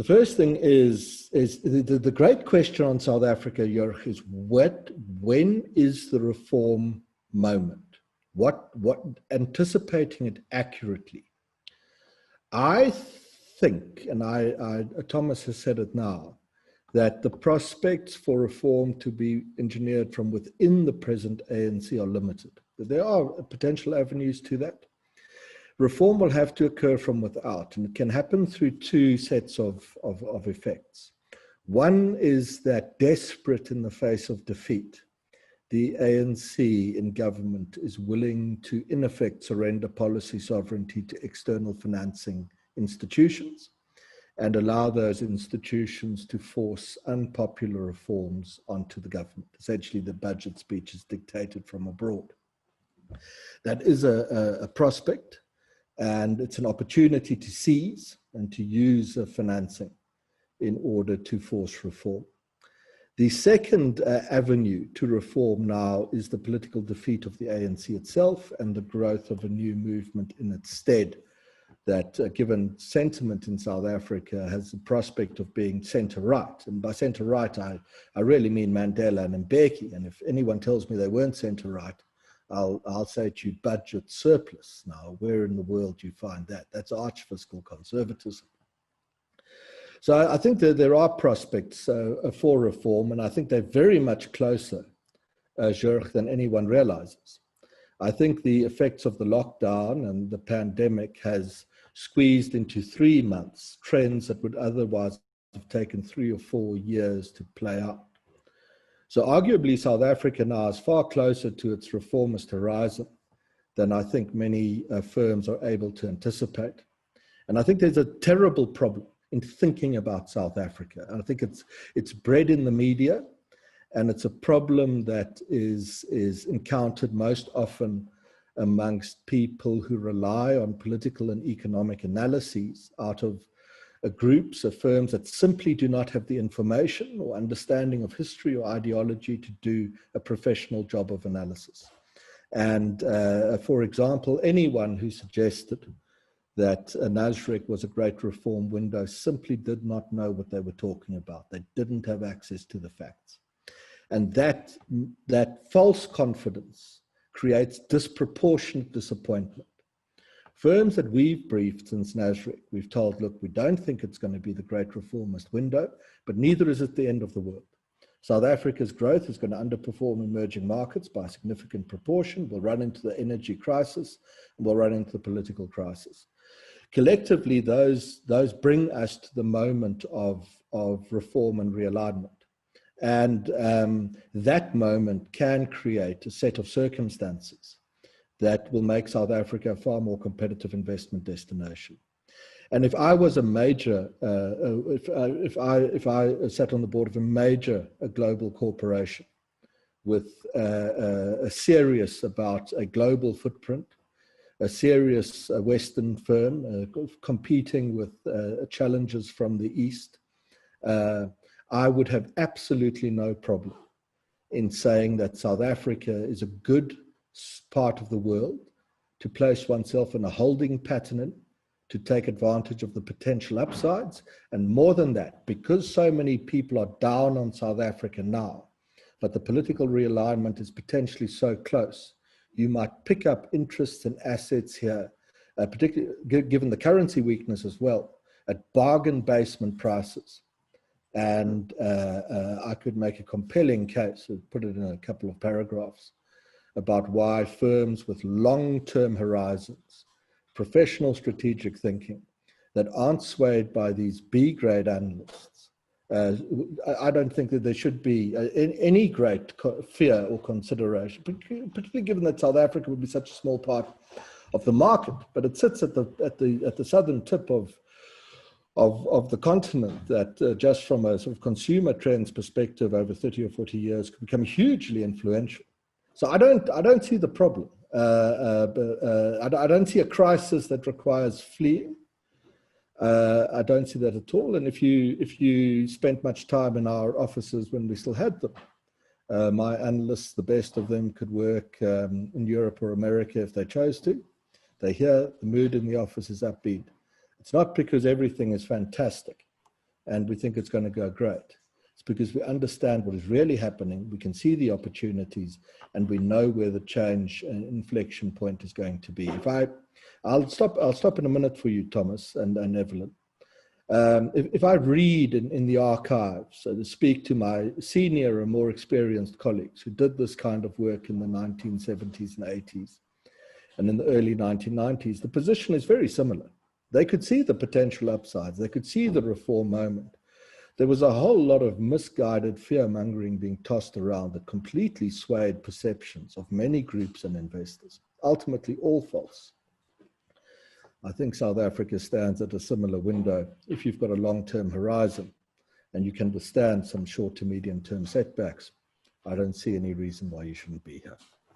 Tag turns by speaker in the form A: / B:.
A: first thing is the great question on South Africa, Jörg, is when is the reform moment? What anticipating it accurately. I think, and Thomas has said it now, that the prospects for reform to be engineered from within the present ANC are limited. There are potential avenues to that. Reform will have to occur from without, and it can happen through two sets of effects. One is that desperate in the face of defeat, the ANC in government is willing to, in effect, surrender policy sovereignty to external financing institutions and allow those institutions to force unpopular reforms onto the government. Essentially, the budget speech is dictated from abroad. That is a prospect, and it's an opportunity to seize and to use financing in order to force reform. The second avenue to reform now is the political defeat of the ANC itself and the growth of a new movement in its stead that, given sentiment in South Africa, has the prospect of being centre-right. And by centre-right, I really mean Mandela and Mbeki. And if anyone tells me they weren't centre-right, I'll say to you, budget surplus. Now, where in the world do you find that? That's arch fiscal conservatism. So I think that there are prospects for reform, and I think they're very much closer, Jörg, than anyone realizes. I think the effects of the lockdown and the pandemic has squeezed into 3 months trends that would otherwise have taken 3 or 4 years to play out. So arguably, South Africa now is far closer to its reformist horizon than I think many firms are able to anticipate. And I think there's a terrible problem in thinking about South Africa. And I think it's bred in the media, and it's a problem that is encountered most often amongst people who rely on political and economic analyses out of groups of firms that simply do not have the information or understanding of history or ideology to do a professional job of analysis. And for example, anyone who suggested that Nasrec was a great reform window simply did not know what they were talking about. They didn't have access to the facts. And that false confidence creates disproportionate disappointment. Firms that we've briefed since Nasrec, we've told, look, we don't think it's going to be the great reformist window, but neither is it the end of the world. South Africa's growth is going to underperform emerging markets by a significant proportion. We'll run into the energy crisis, and we'll run into the political crisis. Collectively, those bring us to the moment of reform and realignment. And that moment can create a set of circumstances that will make South Africa a far more competitive investment destination. And if I was a major, if I sat on the board of a major global corporation with a serious about a global footprint, a serious Western firm competing with challenges from the East, I would have absolutely no problem in saying that South Africa is a good part of the world to place oneself in a holding pattern in, to take advantage of the potential upsides. And more than that, because so many people are down on South Africa now, but the political realignment is potentially so close, you might pick up interests and assets here, particularly given the currency weakness as well, at bargain basement prices. And I could make a compelling case, put it in a couple of paragraphs, about why firms with long-term horizons, professional strategic thinking, that aren't swayed by these B-grade analysts. I don't think that there should be any great fear or consideration, particularly given that South Africa would be such a small part of the market, but it sits at the southern tip of the continent that just from a sort of consumer trends perspective over 30 or 40 years could become hugely influential. So I don't see the problem. I don't see a crisis that requires fleeing. I don't see that at all. And if you spent much time in our offices when we still had them, my analysts, the best of them, could work in Europe or America if they chose to. They're here, the mood in the office is upbeat. It's not because everything is fantastic, and we think it's going to go great. It's because we understand what is really happening, we can see the opportunities, and we know where the change and inflection point is going to be. I'll stop in a minute for you, Thomas and Evelyn. If I read in the archives, so to speak to my senior and more experienced colleagues who did this kind of work in the 1970s and 80s and in the early 1990s, the position is very similar. They could see the potential upsides. They could see the reform moment. There was a whole lot of misguided fear-mongering being tossed around that completely swayed perceptions of many groups and investors, ultimately all false. I think South Africa stands at a similar window if you've got a long-term horizon and you can withstand some short to medium-term setbacks. I don't see any reason why you shouldn't be here.